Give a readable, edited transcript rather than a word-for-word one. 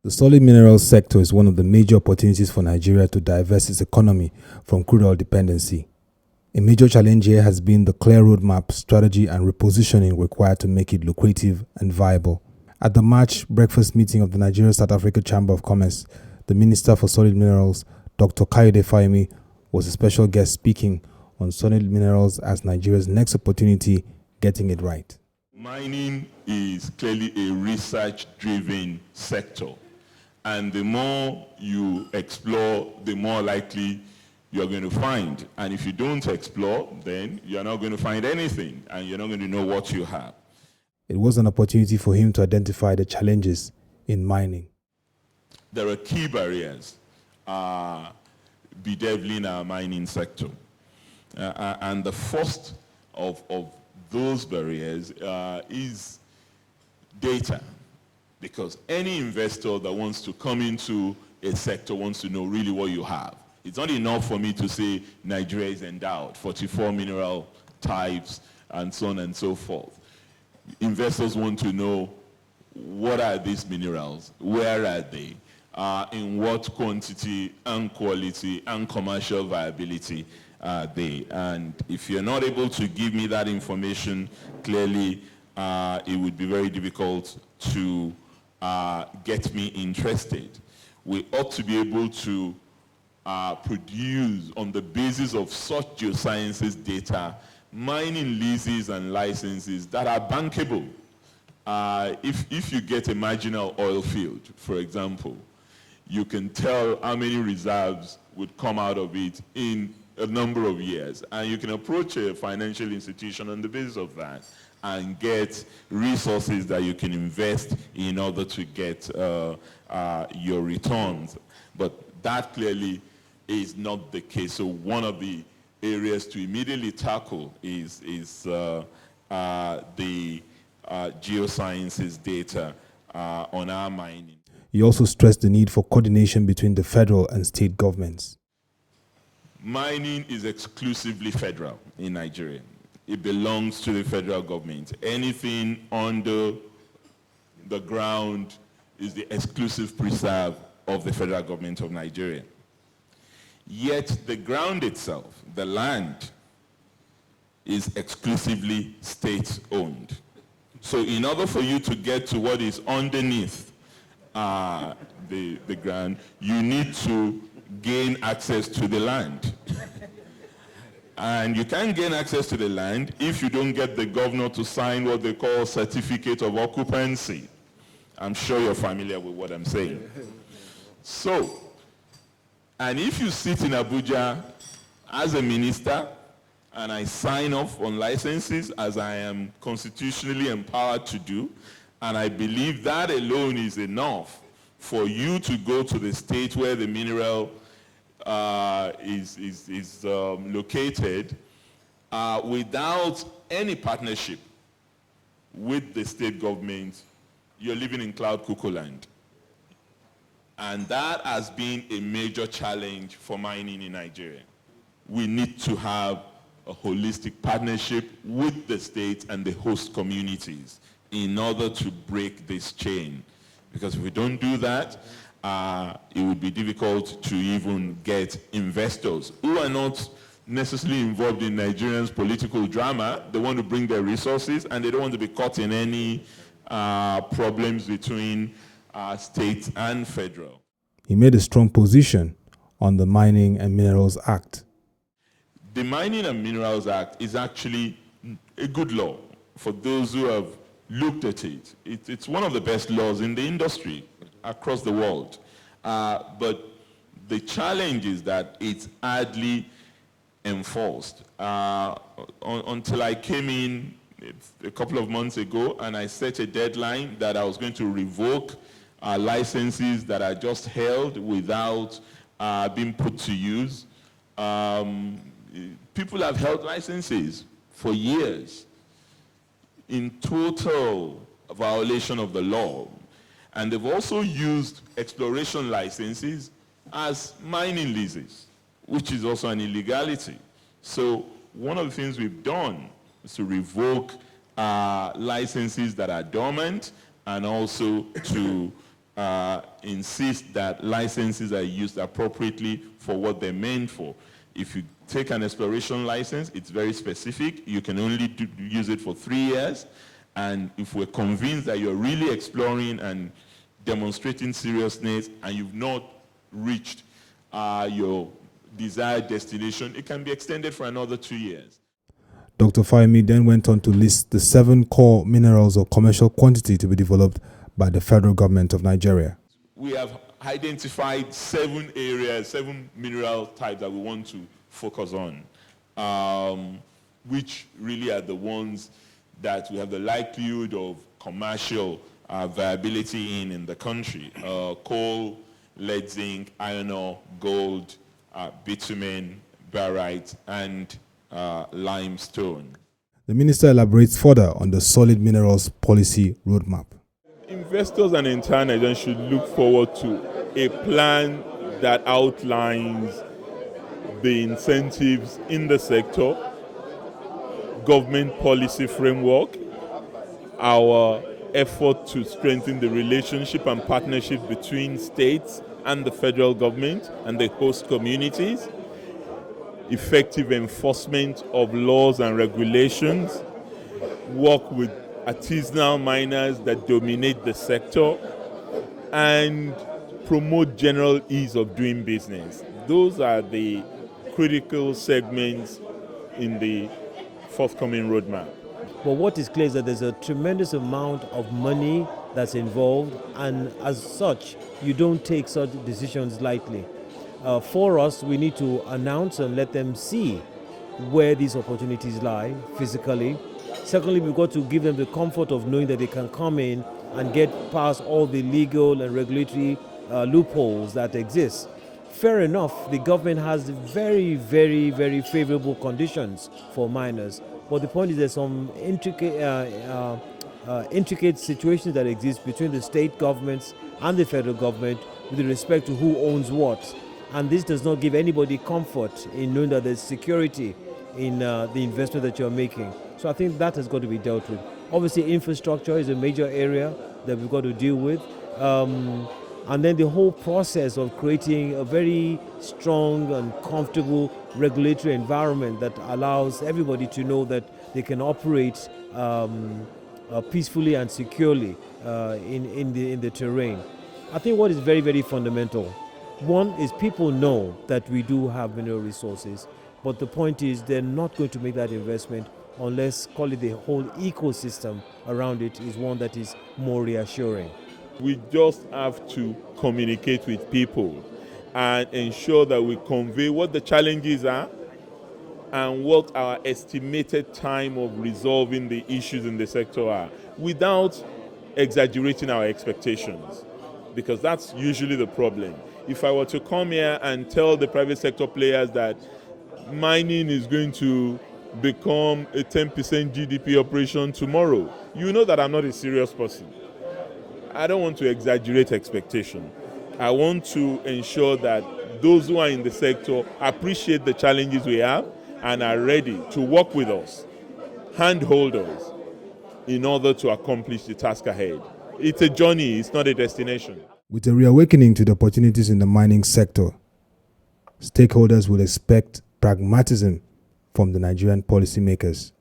The solid minerals sector is one of the major opportunities for Nigeria to divest its economy from crude oil dependency. A major challenge here has been the clear roadmap, strategy, and repositioning required to make it lucrative and viable. At the March breakfast meeting of the Nigeria-South Africa Chamber of Commerce, the Minister for Solid Minerals, Dr. Kayode Fayemi, was a special guest speaking on solid minerals as Nigeria's next opportunity, getting it right. Mining is clearly a research-driven sector. And the more you explore, the more likely you're going to find. And if you don't explore, then you're not going to find anything, and you're not going to know what you have. It was an opportunity for him to identify the challenges in mining. There are key barriers bedeviling our mining sector. And the first of those barriers is data. Because any investor that wants to come into a sector wants to know really what you have. It's not enough for me to say Nigeria is endowed, 44 mineral types, and so on and so forth. Investors want to know, what are these minerals? Where are they? In what quantity and quality and commercial viability are they? And if you're not able to give me that information, clearly it would be very difficult to get me interested. We ought to be able to produce, on the basis of such geosciences data, mining leases and licenses that are bankable. If you get a marginal oil field, for example, you can tell how many reserves would come out of it in a number of years, and you can approach a financial institution on the basis of that and get resources that you can invest in order to get your returns. But that clearly is not the case. So one of the areas to immediately tackle is the geosciences data on our mining. He also stressed the need for coordination between the federal and state governments. Mining is exclusively federal in Nigeria. It belongs to the federal government. Anything under the ground is the exclusive preserve of the federal government of Nigeria. Yet the ground itself, the land, is exclusively state-owned. So in order for you to get to what is underneath the ground, you need to gain access to the land. And you can't gain access to the land if you don't get the governor to sign what they call certificate of occupancy. I'm sure you're familiar with what I'm saying. So, and if you sit in Abuja as a minister and I sign off on licenses as I am constitutionally empowered to do, and I believe that alone is enough for you to go to the state where the mineral is located without any partnership with the state government, you're living in cloud cuckoo land. And that has been a major challenge for mining in Nigeria. We need to have a holistic partnership with the state and the host communities in order to break this chain. Because if we don't do that, it would be difficult to even get investors who are not necessarily involved in Nigerians' political drama. They want to bring their resources, and they don't want to be caught in any problems between state and federal. He made a strong position on the Mining and Minerals Act. The Mining and Minerals Act is actually a good law for those who have looked at it. It's one of the best laws in the industry across the world. But the challenge is that it's hardly enforced. Until I came in a couple of months ago and I set a deadline that I was going to revoke licenses that are just held without being put to use. People have held licenses for years in total violation of the law. And they've also used exploration licenses as mining leases, which is also an illegality. So one of the things we've done is to revoke licenses that are dormant and also to insist that licenses are used appropriately for what they're meant for. If you take an exploration license, it's very specific. You can only use it for 3 years. And if we're convinced that you're really exploring and demonstrating seriousness and you've not reached your desired destination, it can be extended for another 2 years. Dr. Fayemi then went on to list the 7 core minerals of commercial quantity to be developed by the federal government of Nigeria. We have identified 7 areas, 7 mineral types that we want to focus on, which really are the ones that we have the likelihood of commercial viability in the country. Coal, lead, zinc, iron ore, gold, bitumen, barite, and limestone. The minister elaborates further on the solid minerals policy roadmap. Investors and entire Nigerians should look forward to a plan that outlines the incentives in the sector, government policy framework, our effort to strengthen the relationship and partnership between states and the federal government and the host communities, effective enforcement of laws and regulations, work with artisanal miners that dominate the sector, and promote general ease of doing business. Those are the critical segments in the forthcoming roadmap. But what is clear is that there's a tremendous amount of money that's involved, and as such, you don't take such decisions lightly. For us, we need to announce and let them see where these opportunities lie physically. Secondly, we've got to give them the comfort of knowing that they can come in and get past all the legal and regulatory loopholes that exist. Fair enough, the government has very, very, very favorable conditions for miners. But the point is there's some intricate situations that exist between the state governments and the federal government with respect to who owns what. And this does not give anybody comfort in knowing that there's security in the investment that you're making. So I think that has got to be dealt with. Obviously, infrastructure is a major area that we've got to deal with. And then the whole process of creating a very strong and comfortable regulatory environment that allows everybody to know that they can operate peacefully and securely in the terrain. I think what is very, very fundamental, one is people know that we do have mineral resources, but the point is they're not going to make that investment unless, call it, the whole ecosystem around it is one that is more reassuring. We just have to communicate with people and ensure that we convey what the challenges are and what our estimated time of resolving the issues in the sector are, without exaggerating our expectations, because that's usually the problem. If I were to come here and tell the private sector players that mining is going to become a 10% GDP operation tomorrow, you know that I'm not a serious person. I don't want to exaggerate expectation. I want to ensure that those who are in the sector appreciate the challenges we have and are ready to work with us, handhold us, in order to accomplish the task ahead. It's a journey, it's not a destination. With a reawakening to the opportunities in the mining sector, stakeholders will expect pragmatism from the Nigerian policymakers.